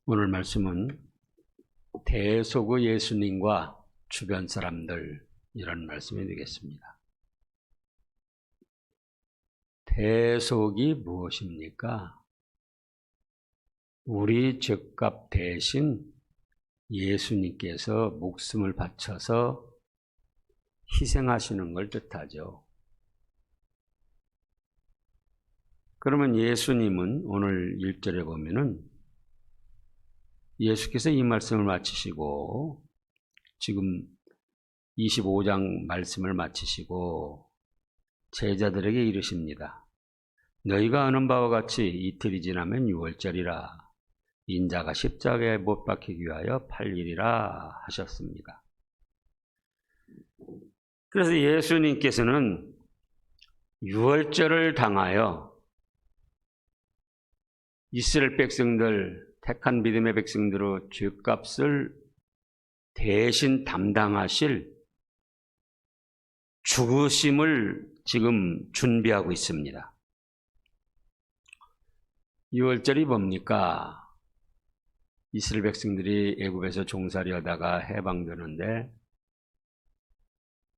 오늘 말씀은 대소구 예수님과 주변 사람들, 이런 말씀이 되겠습니다. 대속이 무엇입니까? 우리 죄값 대신 예수님께서 목숨을 바쳐서 희생하시는 걸 뜻하죠. 그러면 예수님은 오늘 1절에 보면은 예수께서 이 말씀을 마치시고 지금 25장 말씀을 마치시고 제자들에게 이르십니다. 너희가 아는 바와 같이 이틀이 지나면 6월절이라 인자가 십자가에 못 박히기 위하여 8일이라 하셨습니다. 그래서 예수님께서는 6월절을 당하여 이스라엘 백성들, 택한 믿음의 백성들의 죄값을 대신 담당하실 죽으심을 지금 준비하고 있습니다. 6월절이 뭡니까? 이스라엘 백성들이 애굽에서 종살이 하다가 해방되는데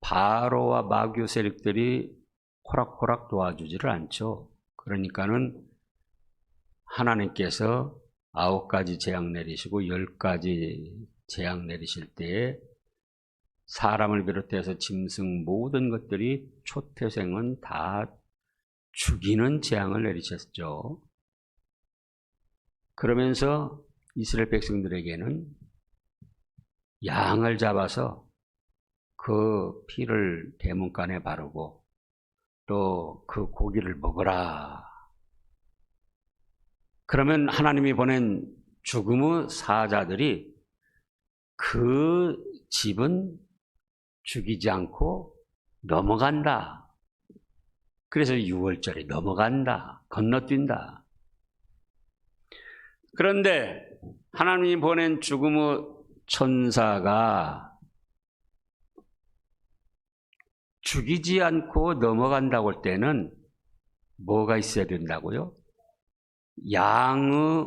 바로와 마귀 세력들이 호락호락 도와주지를 않죠. 그러니까는 하나님께서 9가지 재앙 내리시고 10가지 재앙 내리실 때에 사람을 비롯해서 짐승 모든 것들이 초태생은 다 죽이는 재앙을 내리셨죠. 그러면서 이스라엘 백성들에게는 양을 잡아서 그 피를 대문간에 바르고 또 그 고기를 먹어라. 그러면 하나님이 보낸 죽음의 사자들이 그 집은 죽이지 않고 넘어간다. 그래서 6월절에 넘어간다. 건너뛴다. 그런데 하나님이 보낸 죽음의 천사가 죽이지 않고 넘어간다고 할 때는 뭐가 있어야 된다고요? 양의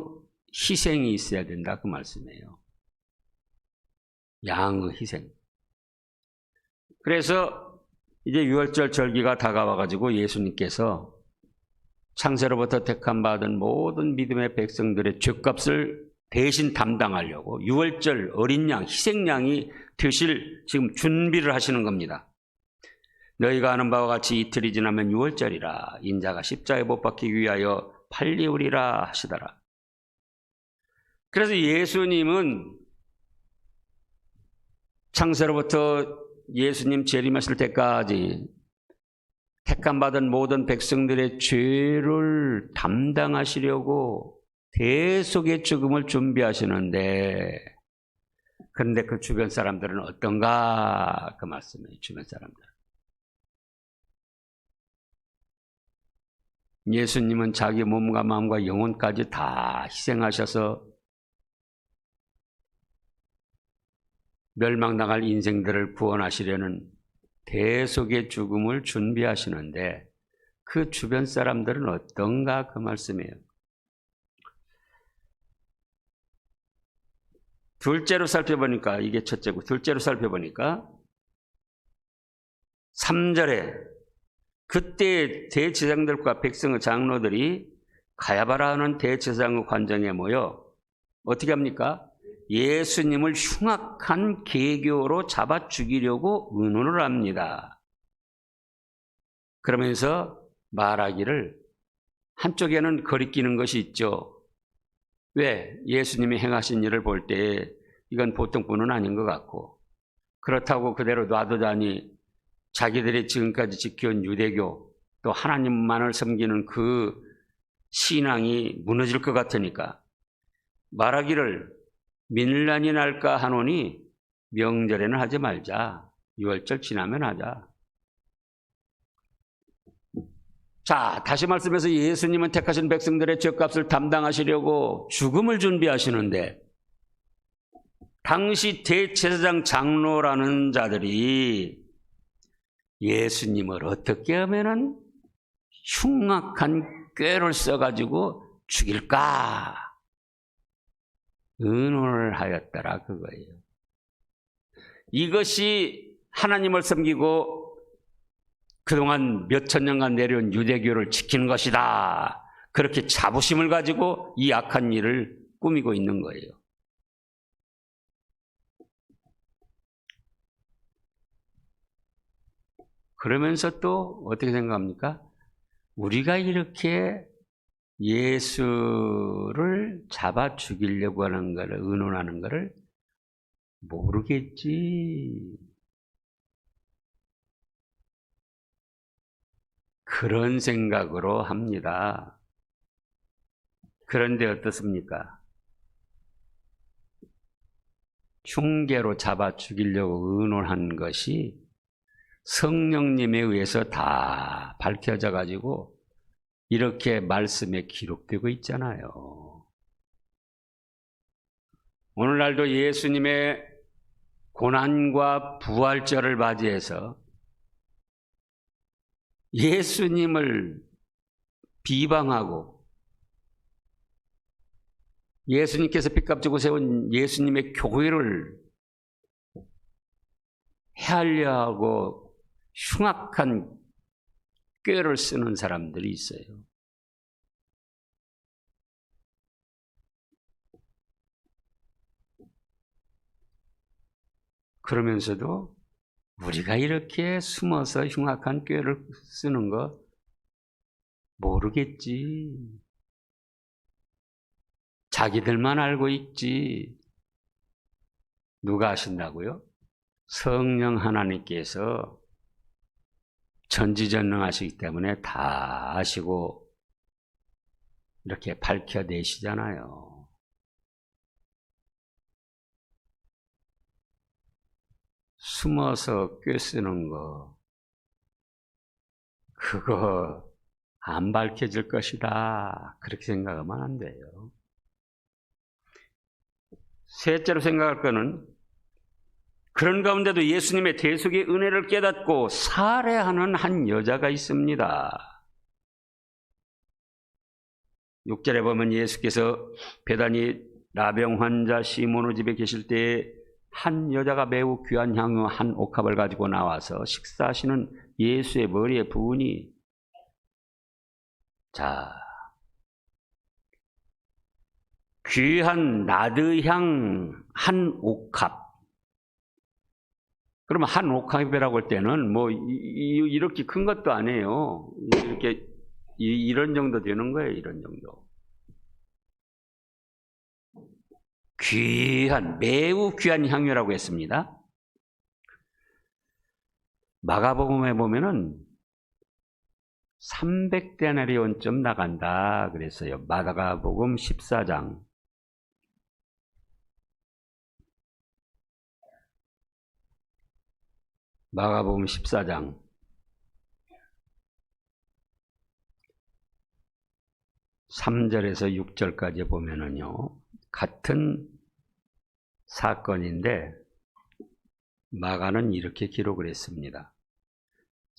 희생이 있어야 된다, 그 말씀이에요. 양의 희생. 그래서 이제 6월절 절기가 다가와가지고 예수님께서 창세로부터 택함받은 모든 믿음의 백성들의 죄값을 대신 담당하려고 6월절 어린 양, 희생양이 되실 지금 준비를 하시는 겁니다. 너희가 아는 바와 같이 이틀이 지나면 6월절이라 인자가 십자가에 못 박히기 위하여 8일이라 하시더라. 그래서 예수님은 창세로부터 예수님 재림하실 때까지 택함받은 모든 백성들의 죄를 담당하시려고 대속의 죽음을 준비하시는데, 그런데 그 주변 사람들은 어떤가? 그 말씀이에요. 주변 사람들. 예수님은 자기 몸과 마음과 영혼까지 다 희생하셔서 멸망당할 인생들을 구원하시려는 대속의 죽음을 준비하시는데 그 주변 사람들은 어떤가? 그 말씀이에요. 둘째로 살펴보니까, 이게 첫째고, 둘째로 살펴보니까 3절에 그때 대제사장들과 백성의 장로들이 가야바라 하는 대제사장의 관정에 모여 어떻게 합니까? 예수님을 흉악한 계교로 잡아 죽이려고 의논을 합니다. 그러면서 말하기를, 한쪽에는 거리끼는 것이 있죠. 왜? 예수님이 행하신 일을 볼 때 이건 보통 분은 아닌 것 같고, 그렇다고 그대로 놔두자니 자기들이 지금까지 지켜온 유대교 또 하나님만을 섬기는 그 신앙이 무너질 것 같으니까 말하기를, 민란이 날까 하노니 명절에는 하지 말자. 6월절 지나면 하자. 자, 다시 말씀해서 예수님은 택하신 백성들의 죄값을 담당하시려고 죽음을 준비하시는데 당시 대제사장 장로라는 자들이 예수님을 어떻게 하면은 흉악한 꾀를 써가지고 죽일까? 의논을 하였더라 그거예요. 이것이 하나님을 섬기고 그동안 몇천 년간 내려온 유대교를 지키는 것이다. 그렇게 자부심을 가지고 이 악한 일을 꾸미고 있는 거예요. 그러면서 또 어떻게 생각합니까? 우리가 이렇게 예수를 잡아 죽이려고 하는 것을, 의논하는 것을 모르겠지. 그런 생각으로 합니다. 그런데 어떻습니까? 흉계로 잡아 죽이려고 의논한 것이 성령님에 의해서 다 밝혀져 가지고 이렇게 말씀에 기록되고 있잖아요. 오늘날도 예수님의 고난과 부활절을 맞이해서 예수님을 비방하고 예수님께서 핏값 주고 세운 예수님의 교회를 헤아려 하고 흉악한 꾀를 쓰는 사람들이 있어요. 그러면서도 우리가 이렇게 숨어서 흉악한 꾀를 쓰는 거 모르겠지. 자기들만 알고 있지. 누가 아신다고요? 성령 하나님께서 전지전능하시기 때문에 다 아시고 이렇게 밝혀내시잖아요. 숨어서 꾀쓰는 거, 그거 안 밝혀질 것이다. 그렇게 생각하면 안 돼요. 셋째로 생각할 거는 그런 가운데도 예수님의 대속의 은혜를 깨닫고 살해하는 한 여자가 있습니다. 6절에 보면 예수께서 베다니 나병 환자 시몬의 집에 계실 때에 한 여자가 매우 귀한 향유 한 옥합을 가지고 나와서 식사하시는 예수의 머리에 부으니, 자, 귀한 나드향 한 옥합. 그러면 한 옥합이라고 할 때는 뭐 이렇게 큰 것도 아니에요. 이렇게 이런 정도 되는 거예요. 이런 정도. 귀한, 매우 귀한 향유라고 했습니다. 마가복음에 보면은 300데나리온쯤 나간다 그랬어요. 마가복음 14장. 마가복음 14장 3절에서 6절까지 보면은요, 같은 사건인데 마가는 이렇게 기록을 했습니다.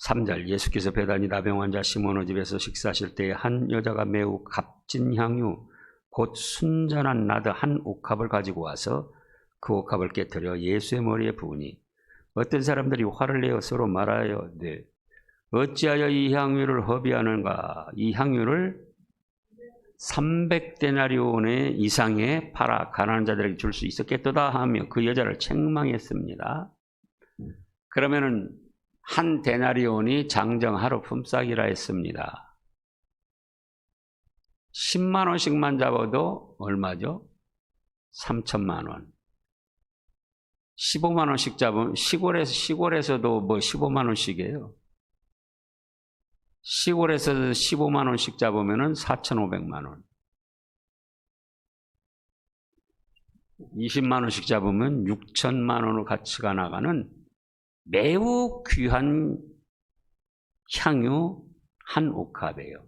3절, 예수께서 베다니 나병 환자 시몬의 집에서 식사하실 때에 한 여자가 매우 값진 향유 곧 순전한 나드 한 옥합을 가지고 와서 그 옥합을 깨뜨려 예수의 머리에 부으니 어떤 사람들이 화를 내어 서로 말하여 네, 어찌하여 이 향유를 허비하는가? 이 향유를 300데나리온의 이상에 팔아 가난한 자들에게 줄 수 있었겠도다 하며 그 여자를 책망했습니다. 그러면은 한 데나리온이 장정 하루 품삯이라 했습니다. 10만 원씩만 잡아도 얼마죠? 3천만 원. 15만 원씩 잡으면 시골에서도 뭐 15만 원씩이에요. 시골에서 15만 원씩 잡으면은 4,500만 원. 20만 원씩 잡으면 6천만 원으로 가치가 나가는 매우 귀한 향유 한 옥합이에요.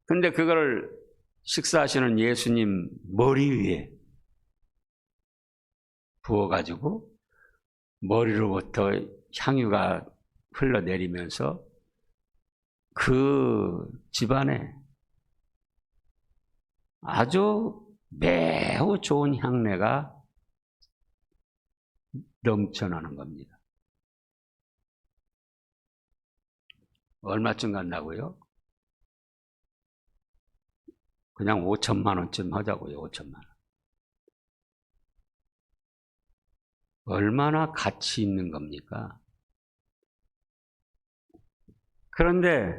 근데 그걸 식사하시는 예수님 머리 위에 부어가지고 머리로부터 향유가 흘러내리면서 그 집안에 아주 매우 좋은 향내가 넘쳐나는 겁니다. 얼마쯤 간다고요? 그냥 5천만 원쯤 하자고요. 5천만 원. 얼마나 가치 있는 겁니까? 그런데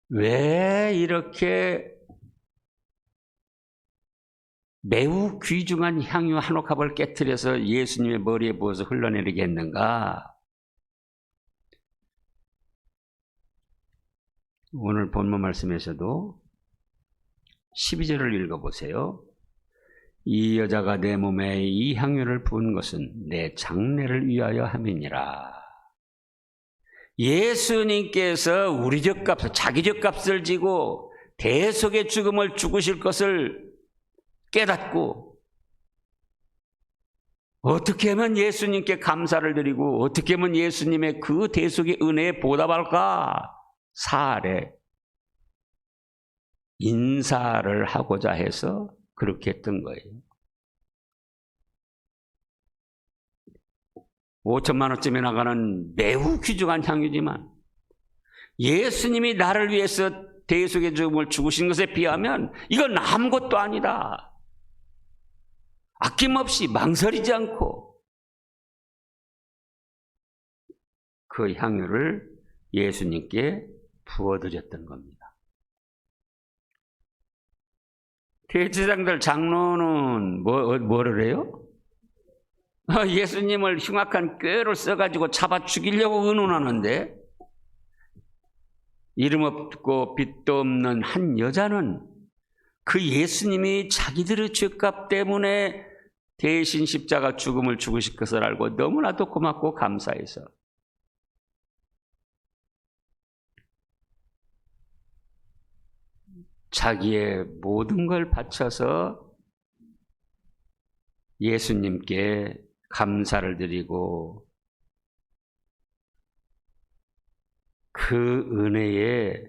왜 이렇게 매우 귀중한 향유 한 옥합을 깨트려서 예수님의 머리에 부어서 흘러내리게 했는가? 오늘 본문 말씀에서도 12절을 읽어보세요. 이 여자가 내 몸에 이 향유를 부은 것은 내 장례를 위하여 함이니라. 예수님께서 우리 죗값을, 자기 죗값을 지고 대속의 죽음을 죽으실 것을 깨닫고 어떻게 하면 예수님께 감사를 드리고 어떻게 하면 예수님의 그 대속의 은혜에 보답할까? 사례 인사를 하고자 해서 그렇게 했던 거예요. 5천만 원쯤에 나가는 매우 귀중한 향유지만 예수님이 나를 위해서 대속의 죽음을 죽으신 것에 비하면 이건 아무것도 아니다. 아낌없이 망설이지 않고 그 향유를 예수님께 부어드렸던 겁니다. 대제사장들 장로는 뭐를 해요? 예수님을 흉악한 꾀를 써가지고 잡아 죽이려고 의논하는데 이름 없고 빚도 없는 한 여자는 그 예수님이 자기들의 죄값 때문에 대신 십자가 죽음을 죽으실 것을 알고 너무나도 고맙고 감사해서 자기의 모든 걸 바쳐서 예수님께 감사를 드리고 그 은혜에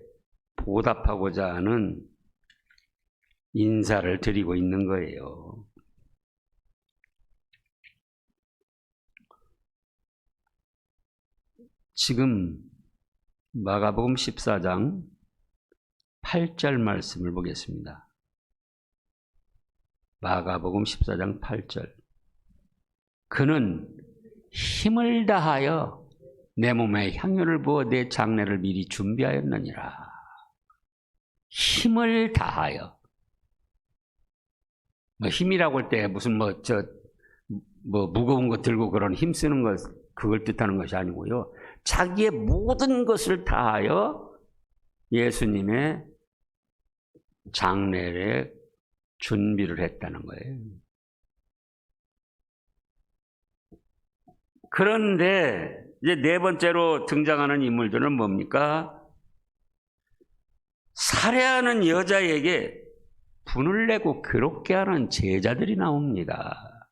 보답하고자 하는 인사를 드리고 있는 거예요. 지금 마가복음 14장 8절 말씀을 보겠습니다. 마가복음 14장 8절. 그는 힘을 다하여 내 몸에 향유를 부어 내 장례를 미리 준비하였느니라. 힘을 다하여. 힘이라고 할 때 무슨 무거운 거 들고 그런 힘 쓰는 것, 그걸 뜻하는 것이 아니고요. 자기의 모든 것을 다하여 예수님의 장례에 준비를 했다는 거예요. 그런데 이제 네 번째로 등장하는 인물들은 뭡니까? 살해하는 여자에게 분을 내고 괴롭게 하는 제자들이 나옵니다.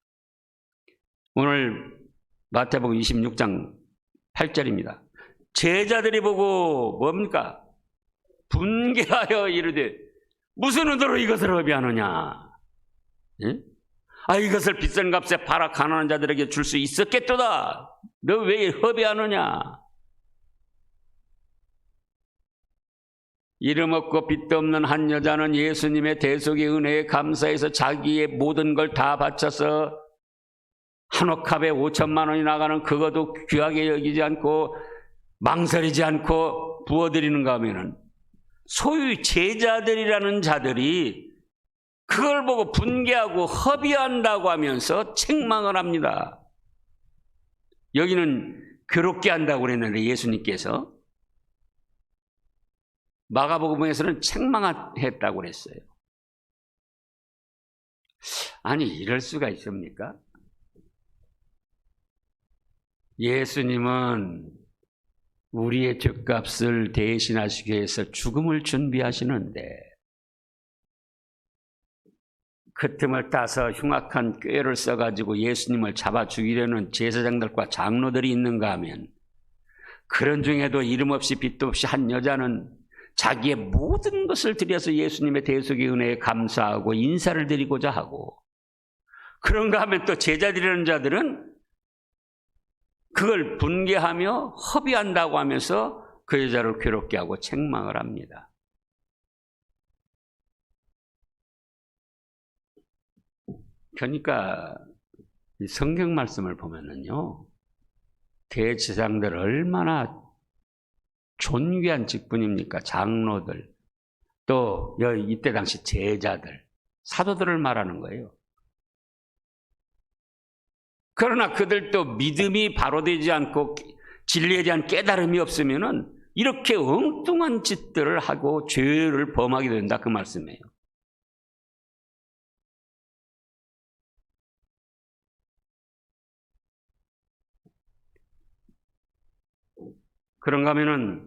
오늘 마태복음 26장 8절입니다. 제자들이 보고 뭡니까? 분개하여 이르되 무슨 의도로 이것을 허비하느냐? 예? 이것을 비싼 값에 팔아 가난한 자들에게 줄 수 있었겠도다. 너 왜 허비하느냐? 이름 없고 빚도 없는 한 여자는 예수님의 대속의 은혜에 감사해서 자기의 모든 걸 다 바쳐서 한 옥합에 5천만 원이 나가는 그것도 귀하게 여기지 않고 망설이지 않고 부어드리는가 하면은 소위 제자들이라는 자들이 그걸 보고 분개하고 허비한다고 하면서 책망을 합니다. 여기는 괴롭게 한다고 그랬는데 예수님께서 마가복음에서는 책망했다고 그랬어요. 아니 이럴 수가 있습니까? 예수님은 우리의 죗값을 대신하시기 위해서 죽음을 준비하시는데 그 틈을 따서 흉악한 꾀를 써가지고 예수님을 잡아 죽이려는 제사장들과 장로들이 있는가 하면 그런 중에도 이름 없이 빚도 없이 한 여자는 자기의 모든 것을 들여서 예수님의 대속의 은혜에 감사하고 인사를 드리고자 하고, 그런가 하면 또 제자들이라는 자들은 그걸 분개하며 허비한다고 하면서 그 여자를 괴롭게 하고 책망을 합니다. 그러니까 이 성경 말씀을 보면은요, 대제사장들 얼마나 존귀한 직분입니까? 장로들, 또 이때 당시 제자들, 사도들을 말하는 거예요. 그러나 그들도 믿음이 바로 되지 않고 진리에 대한 깨달음이 없으면은 이렇게 엉뚱한 짓들을 하고 죄를 범하게 된다, 그 말씀이에요. 그런가 하면은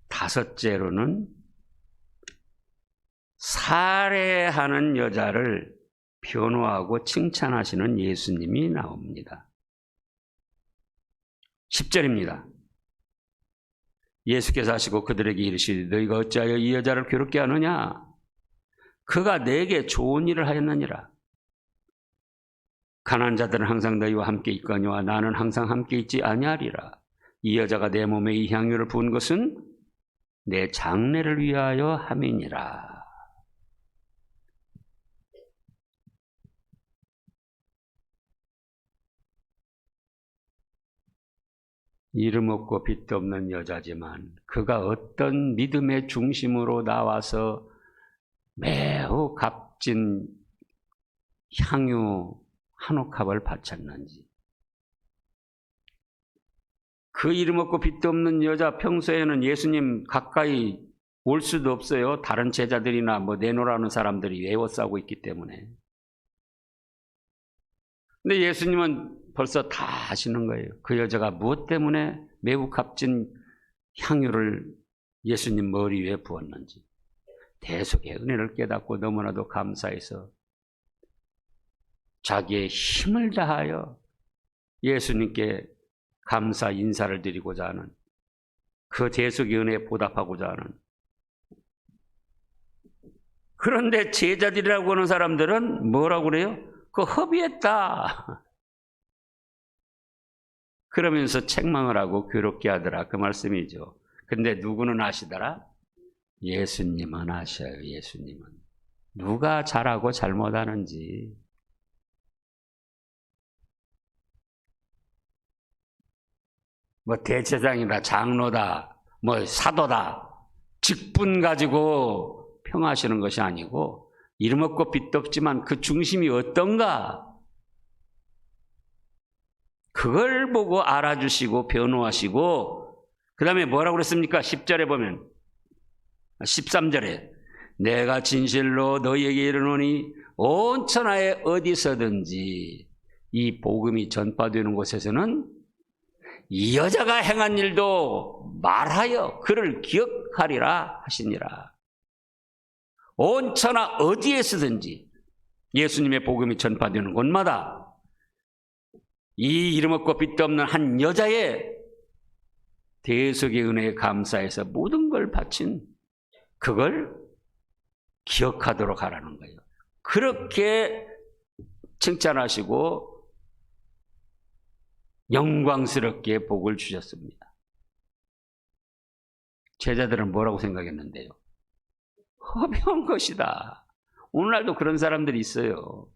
다섯째로는 살해하는 여자를 변호하고 칭찬하시는 예수님이 나옵니다. 10절입니다. 예수께서 하시고 그들에게 이르시되 너희가 어찌하여 이 여자를 괴롭게 하느냐? 그가 내게 좋은 일을 하였느니라. 가난한 자들은 항상 너희와 함께 있거니와 나는 항상 함께 있지 아니하리라. 이 여자가 내 몸에 이 향유를 부은 것은 내 장례를 위하여 함이니라. 이름 없고 빚도 없는 여자지만 그가 어떤 믿음의 중심으로 나와서 매우 값진 향유 한 옥합을 바쳤는지, 그 이름 없고 빚도 없는 여자 평소에는 예수님 가까이 올 수도 없어요. 다른 제자들이나 내놓으라는 사람들이 외워싸고 있기 때문에. 근데 예수님은 벌써 다 아시는 거예요. 그 여자가 무엇 때문에 매우 값진 향유를 예수님 머리 위에 부었는지. 대속의 은혜를 깨닫고 너무나도 감사해서 자기의 힘을 다하여 예수님께 감사 인사를 드리고자 하는, 그 대속의 은혜에 보답하고자 하는. 그런데 제자들이라고 하는 사람들은 뭐라고 그래요? 그거 허비했다. 그러면서 책망을 하고 괴롭게 하더라, 그 말씀이죠. 근데 누구는 아시더라? 예수님은 아셔요. 예수님은 누가 잘하고 잘못하는지. 대제사장이다, 장로다, 사도다, 직분 가지고 평하시는 것이 아니고, 이름 없고 빚도 없지만 그 중심이 어떤가, 그걸 보고 알아주시고 변호하시고, 그 다음에 뭐라고 그랬습니까? 10절에 보면, 13절에 내가 진실로 너희에게 이르노니 온 천하에 어디서든지 이 복음이 전파되는 곳에서는 이 여자가 행한 일도 말하여 그를 기억하리라 하시니라. 온 천하 어디에서든지 예수님의 복음이 전파되는 곳마다 이 이름 없고 빚도 없는 한 여자의 대속의 은혜에 감사해서 모든 걸 바친 그걸 기억하도록 하라는 거예요. 그렇게 칭찬하시고 영광스럽게 복을 주셨습니다. 제자들은 뭐라고 생각했는데요? 허비한 것이다. 오늘날도 그런 사람들이 있어요.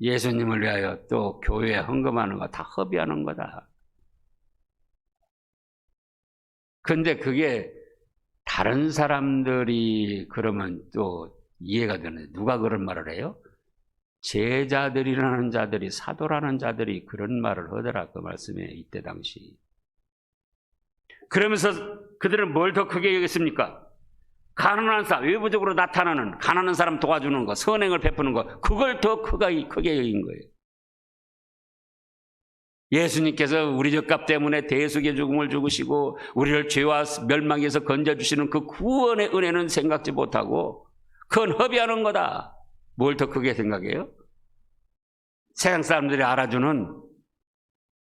예수님을 위하여 또 교회에 헌금하는 거 다 허비하는 거다. 그런데 그게 다른 사람들이 그러면 또 이해가 되는데, 누가 그런 말을 해요? 제자들이라는 자들이, 사도라는 자들이 그런 말을 하더라, 그 말씀에, 이때 당시. 그러면서 그들은 뭘 더 크게 여겼습니까? 가난한 사람, 외부적으로 나타나는 가난한 사람 도와주는 거, 선행을 베푸는 거, 그걸 더 크게 여긴 거예요. 예수님께서 우리 죄값 때문에 대속의 죽음을 죽으시고 우리를 죄와 멸망에서 건져주시는 그 구원의 은혜는 생각지 못하고 그건 허비하는 거다. 뭘 더 크게 생각해요? 세상 사람들이 알아주는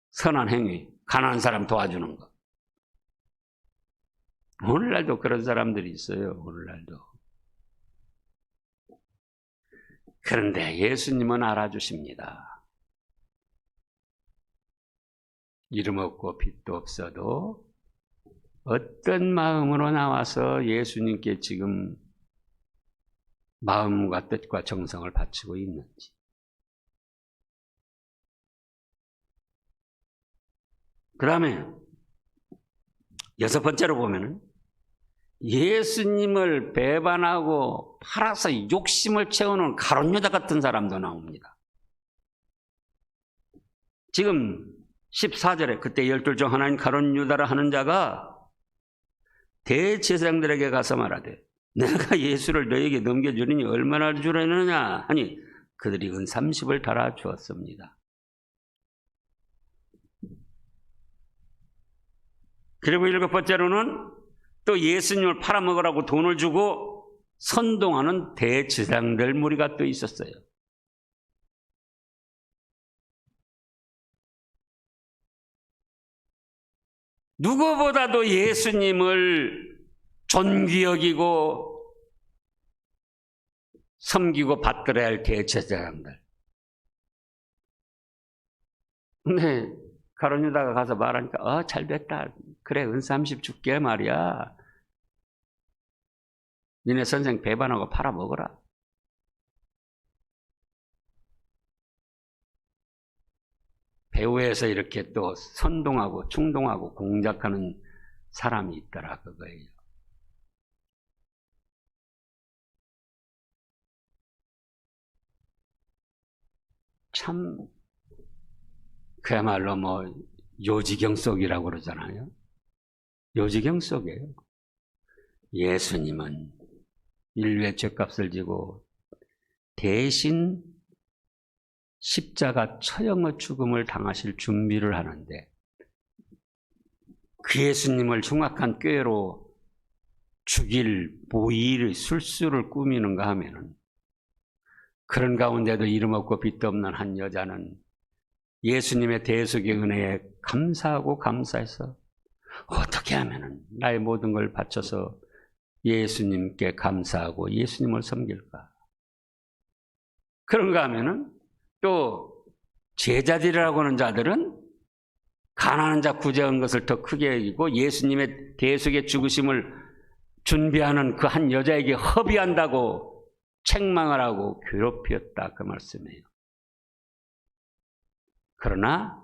선한 행위, 가난한 사람 도와주는 거. 오늘날도 그런 사람들이 있어요. 오늘날도. 그런데 예수님은 알아주십니다. 이름 없고 빚도 없어도 어떤 마음으로 나와서 예수님께 지금 마음과 뜻과 정성을 바치고 있는지. 그 다음에 6번째로 보면은 예수님을 배반하고 팔아서 욕심을 채우는 가룟 유다 같은 사람도 나옵니다. 지금 14절에 그때 12 중 하나인 가룟 유다라 하는 자가 대제사장들에게 가서 말하되 내가 예수를 너에게 넘겨주리니 얼마나 주려느냐 하니 그들이 은 30을 달아 주었습니다. 그리고 7번째로는 또 예수님을 팔아먹으라고 돈을 주고 선동하는 대제사장들 무리가 또 있었어요. 누구보다도 예수님을 존귀 여기고 섬기고 받들어야 할 대제사장들. 근데 가룟 유다가 가서 말하니까 잘 됐다. 그래 은 30 줄게 말이야. 니네 선생 배반하고 팔아먹어라. 배후에서 이렇게 또 선동하고 충동하고 공작하는 사람이 있더라 그거예요. 참 그야말로 요지경 속이라고 그러잖아요. 요지경 속이에요. 예수님은 인류의 죄값을 지고 대신 십자가 처형의 죽음을 당하실 준비를 하는데 그 예수님을 흉악한 꾀로 죽일 모의의 술수를 꾸미는가 하면은 그런 가운데도 이름 없고 빚도 없는 한 여자는 예수님의 대속의 은혜에 감사하고 감사해서 어떻게 하면은 나의 모든 걸 바쳐서 예수님께 감사하고 예수님을 섬길까? 그런가 하면은 또 제자들이라고 하는 자들은 가난한 자 구제한 것을 더 크게 여기고 예수님의 대속의 죽으심을 준비하는 그 한 여자에게 허비한다고 책망을 하고 괴롭혔다 그 말씀이에요. 그러나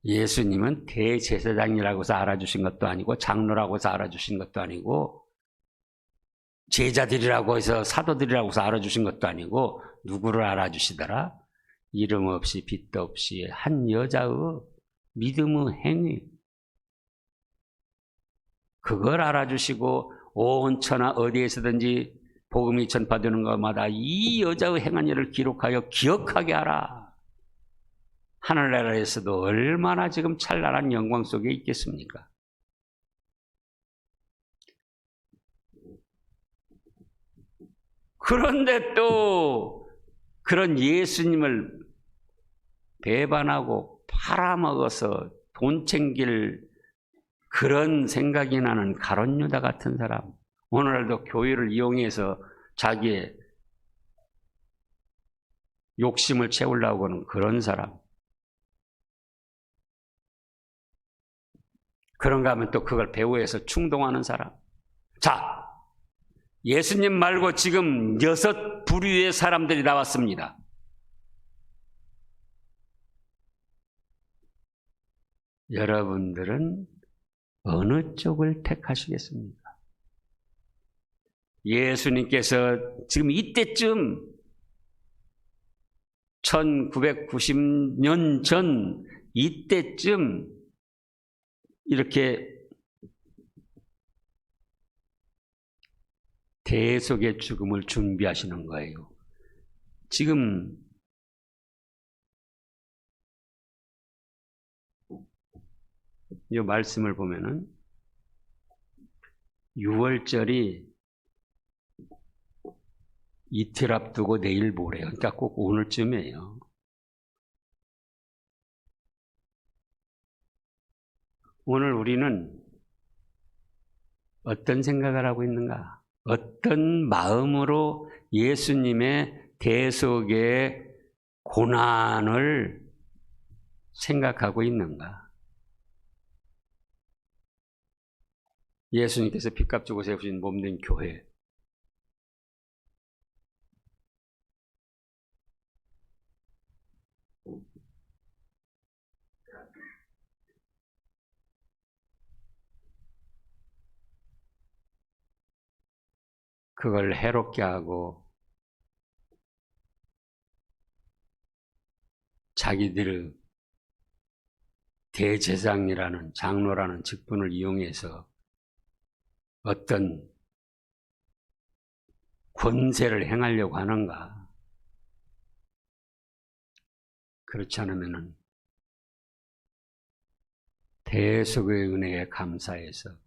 예수님은 대제사장이라고 해서 알아주신 것도 아니고 장로라고 해서 알아주신 것도 아니고 제자들이라고 해서 사도들이라고 해서 알아주신 것도 아니고 누구를 알아주시더라? 이름 없이 빚도 없이 한 여자의 믿음의 행위 그걸 알아주시고 온 천하 어디에서든지 복음이 전파되는 것마다 이 여자의 행한 일을 기록하여 기억하게 하라. 하늘나라에서도 얼마나 지금 찬란한 영광 속에 있겠습니까? 그런데 또 그런 예수님을 배반하고 팔아먹어서 돈 챙길 그런 생각이 나는 가룟 유다 같은 사람, 오늘날도 교회를 이용해서 자기의 욕심을 채우려고 하는 그런 사람, 그런가 하면 또 그걸 배후에서 충동하는 사람. 자, 예수님 말고 지금 6 부류의 사람들이 나왔습니다. 여러분들은 어느 쪽을 택하시겠습니까? 예수님께서 지금 이때쯤 1990년 전 이때쯤 이렇게 대속의 죽음을 준비하시는 거예요. 지금 이 말씀을 보면은 6월절이 이틀 앞두고 내일 모레요. 그러니까 꼭 오늘쯤이에요. 오늘 우리는 어떤 생각을 하고 있는가? 어떤 마음으로 예수님의 대속의 고난을 생각하고 있는가? 예수님께서 핏값 주고 세우신 몸된 교회, 그걸 해롭게 하고 자기들의 대제사장이라는 장로라는 직분을 이용해서 어떤 권세를 행하려고 하는가? 그렇지 않으면 대속의 은혜에 감사해서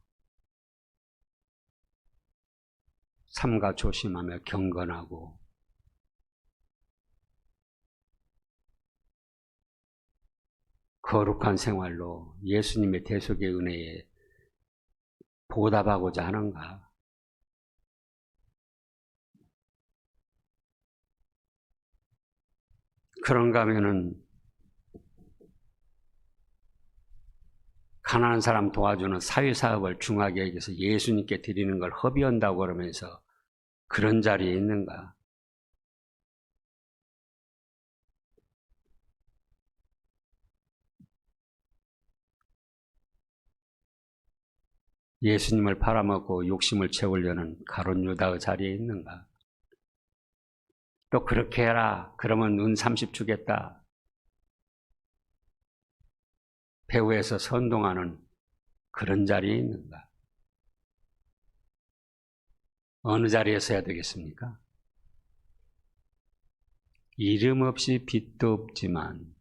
삼가 조심하며 경건하고 거룩한 생활로 예수님의 대속의 은혜에 보답하고자 하는가? 그런가 하면은 가난한 사람 도와주는 사회사업을 중하게 여기서 예수님께 드리는 걸 허비한다고 그러면서 그런 자리에 있는가? 예수님을 팔아먹고 욕심을 채우려는 가룟 유다의 자리에 있는가? 또 그렇게 해라. 그러면 은 30 주겠다. 배후에서 선동하는 그런 자리에 있는가? 어느 자리에 서야 되겠습니까? 이름 없이 빚도 없지만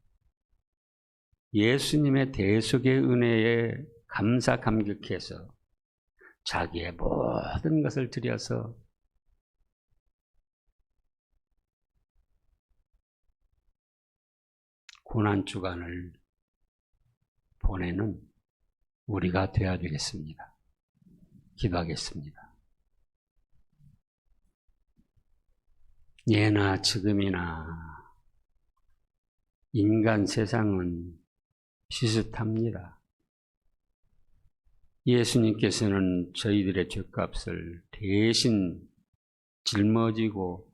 예수님의 대속의 은혜에 감사 감격해서 자기의 모든 것을 들여서 고난주간을 보내는 우리가 되어야 되겠습니다. 기도하겠습니다. 예나 지금이나 인간 세상은 비슷합니다. 예수님께서는 저희들의 죄값을 대신 짊어지고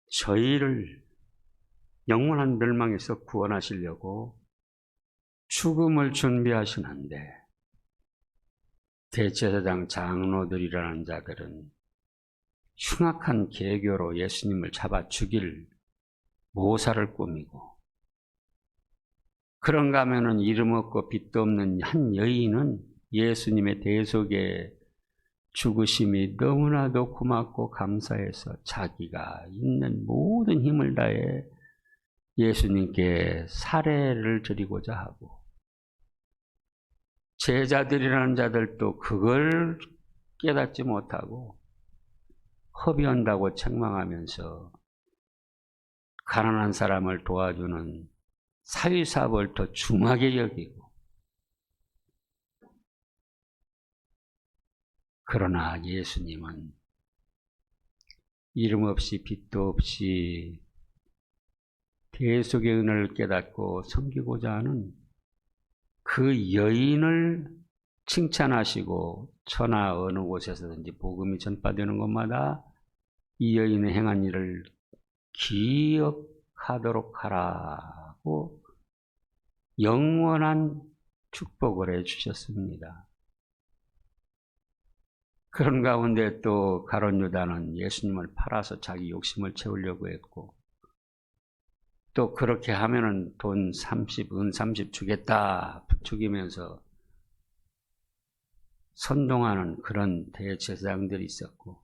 저희를 영원한 멸망에서 구원하시려고 죽음을 준비하시는데 대제사장 장로들이라는 자들은 흉악한 계교로 예수님을 잡아 죽일 모사를 꾸미고 그런가 하면은 이름 없고 빚도 없는 한 여인은 예수님의 대속의 죽으심이 너무나도 고맙고 감사해서 자기가 있는 모든 힘을 다해 예수님께 사례를 드리고자 하고 제자들이라는 자들도 그걸 깨닫지 못하고 허비한다고 책망하면서 가난한 사람을 도와주는 사회사업을 더 중하게 여기고 그러나 예수님은 이름 없이 빚도 없이 대속의 은혜를 깨닫고 섬기고자 하는 그 여인을 칭찬하시고 천하 어느 곳에서든지 복음이 전파되는 곳마다 이 여인의 행한 일을 기억하도록 하라고 영원한 축복을 해주셨습니다. 그런 가운데 또 가룟 유다는 예수님을 팔아서 자기 욕심을 채우려고 했고 또 그렇게 하면은 돈 30, 은 30 주겠다 부추기면서 선동하는 그런 대제사장들이 있었고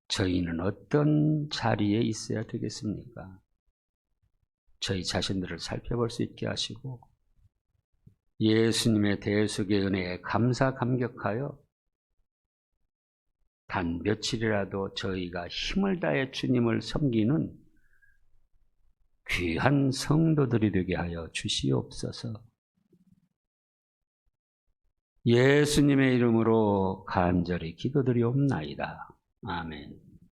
저희는 어떤 자리에 있어야 되겠습니까? 저희 자신들을 살펴볼 수 있게 하시고 예수님의 대속의 은혜에 감사 감격하여 단 며칠이라도 저희가 힘을 다해 주님을 섬기는 귀한 성도들이 되게 하여 주시옵소서. 예수님의 이름으로 간절히 기도드리옵나이다. 아멘.